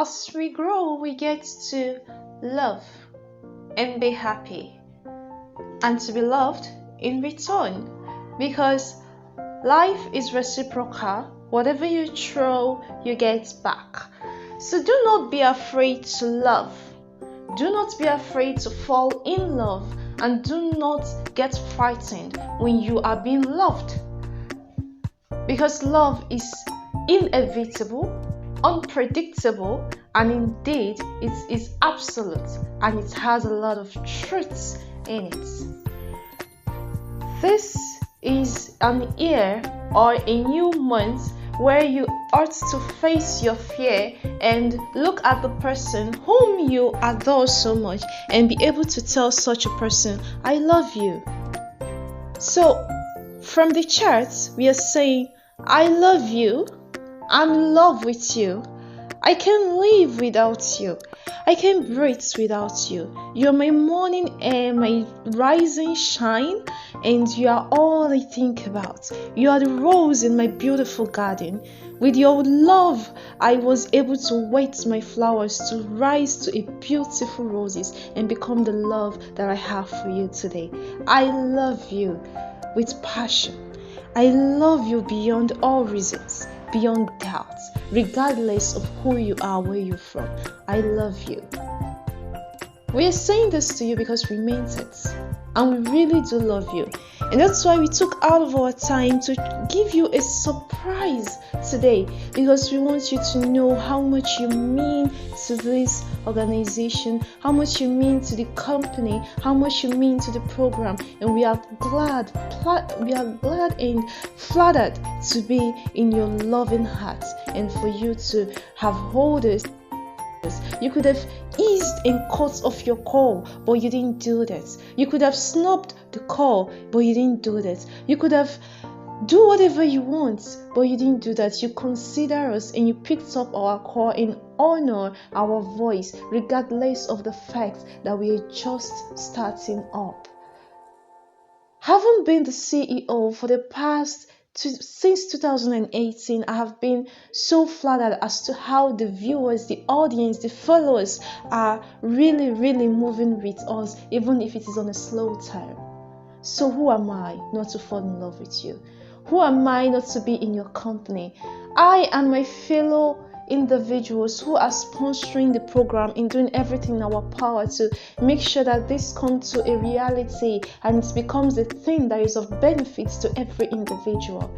As we grow, we get to love and be happy and to be loved in return, because life is reciprocal. Whatever you throw, you get back. So do not be afraid to love. Do not be afraid to fall in love, and do not get frightened when you are being loved, because love is inevitable, unpredictable, and indeed it is absolute, and it has a lot of truths in it. This is an year or a new month where you ought to face your fear and look at the person whom you adore so much and be able to tell such a person, I love you. So from the charts, we are saying, I love you, I'm in love with you, I can't live without you, I can't breathe without you. You're my morning air, my rising shine, and you are all I think about. You are the rose in my beautiful garden. With your love, I was able to wait my flowers to rise to a beautiful roses and become the love that I have for you today. I love you with passion. I love you beyond all reasons, beyond doubts, regardless of who you are, where you're from. I love you. We are saying this to you because we meant it, and we really do love you. And that's why we took out of our time to give you a surprise today, because we want you to know how much you mean to this organization, how much you mean to the company, how much you mean to the program. And we are glad and flattered to be in your loving heart, and for you to have hold us. You could have eased and cut off your call, but you didn't do that. You could have snubbed the call, but you didn't do that. You could have do whatever you want, but you didn't do that. You consider us and you picked up our call and honor our voice, regardless of the fact that we are just starting up. Having been the CEO for the past since 2018, I have been so flattered as to how the viewers, the audience, the followers are really moving with us, even if it is on a slow time. So who am I not to fall in love with you? Who am I not to be in your company? I and my fellow individuals who are sponsoring the program and doing everything in our power to make sure that this comes to a reality and it becomes a thing that is of benefit to every individual.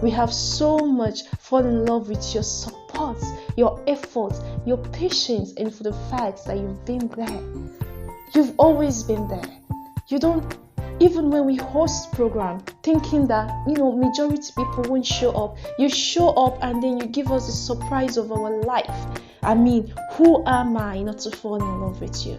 We have so much fallen in love with your support, your effort, your patience, and for the fact that you've been there. You've always been there. You don't, even when we host program, thinking that majority people won't show up, you show up and then you give us the surprise of our life. I mean, who am I not to fall in love with you?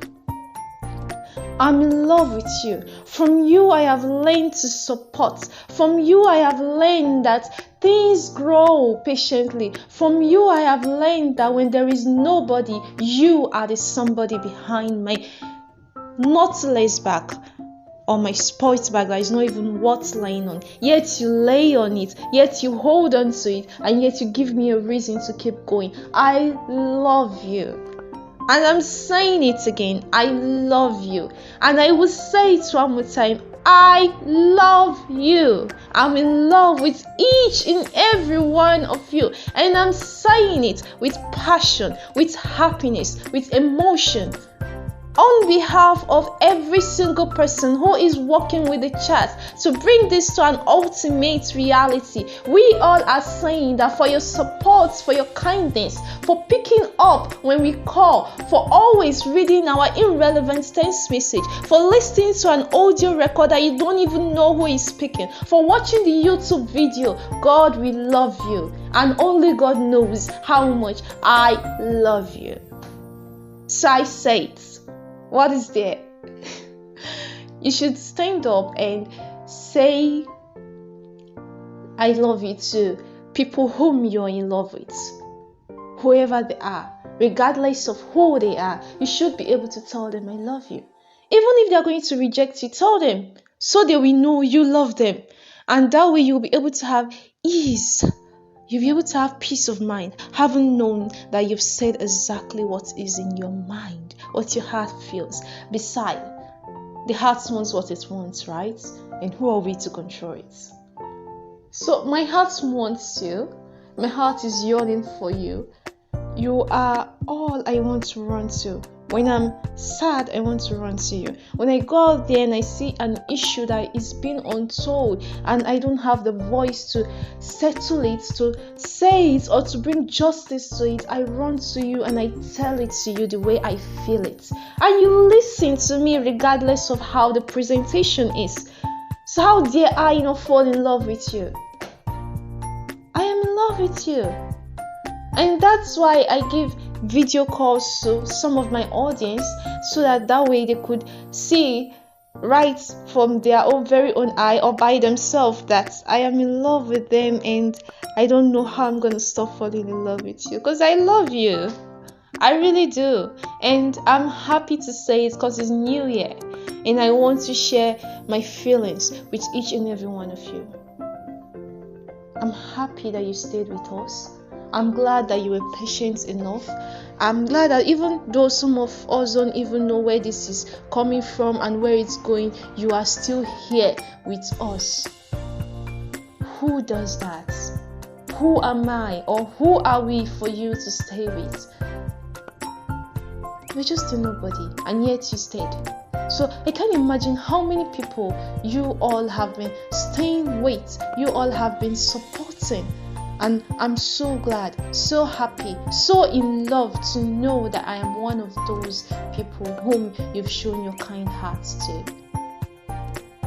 I'm in love with you. From you I have learned to support. From you I have learned that things grow patiently. From you I have learned that when there is nobody, you are the somebody behind my knotless back, or my sports bag that is not even worth lying on. Yet you lay on it, yet you hold on to it, and yet you give me a reason to keep going. I love you. And I'm saying it again, I love you. And I will say it one more time, I love you. I'm in love with each and every one of you. And I'm saying it with passion, with happiness, with emotion. On behalf of every single person who is working with the chat to bring this to an ultimate reality, we all are saying that for your support, for your kindness, for picking up when we call, for always reading our irrelevant text message, for listening to an audio record that you don't even know who is speaking, for watching the YouTube video, God, we love you. And only God knows how much I love you. So I say it. What is there? You should stand up and say I love you to people whom you're in love with, whoever they are, regardless of who they are. You should be able to tell them I love you. Even if they're going to reject you, tell them so they will know you love them, and that way you'll be able to have ease You'll be able to have peace of mind, having known that you've said exactly what is in your mind, what your heart feels. Besides, the heart wants what it wants, right? And who are we to control it? So my heart wants you. My heart is yearning for you. You are all I want to run to. When I'm sad, I want to run to you. When I go out there and I see an issue that is being untold and I don't have the voice to settle it, to say it, or to bring justice to it, I run to you and I tell it to you the way I feel it. And you listen to me regardless of how the presentation is. So how dare I not fall in love with you? I am in love with you. And that's why I give video calls to some of my audience, so that way they could see right from their own very own eye or by themselves that I am in love with them, and I don't know how I'm going to stop falling in love with you, because I love you. I really do. And I'm happy to say it because it's New Year and I want to share my feelings with each and every one of you. I'm happy that you stayed with us. I'm glad that you were patient enough. I'm glad that even though some of us don't even know where this is coming from and where it's going, you are still here with us. Who does that? Who am I, or who are we for you to stay with? You're just a nobody, and yet you stayed. So I can't imagine how many people you all have been staying with, you all have been supporting. And I'm so glad, so happy, so in love to know that I am one of those people whom you've shown your kind hearts to.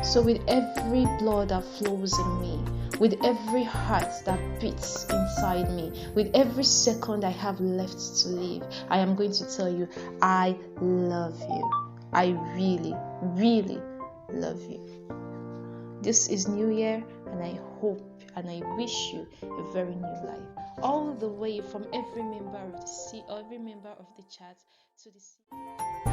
So with every blood that flows in me, with every heart that beats inside me, with every second I have left to live, I am going to tell you, I love you. I really, really love you. This is New Year, and I hope and I wish you a very new life. All the way from every member of the chat to the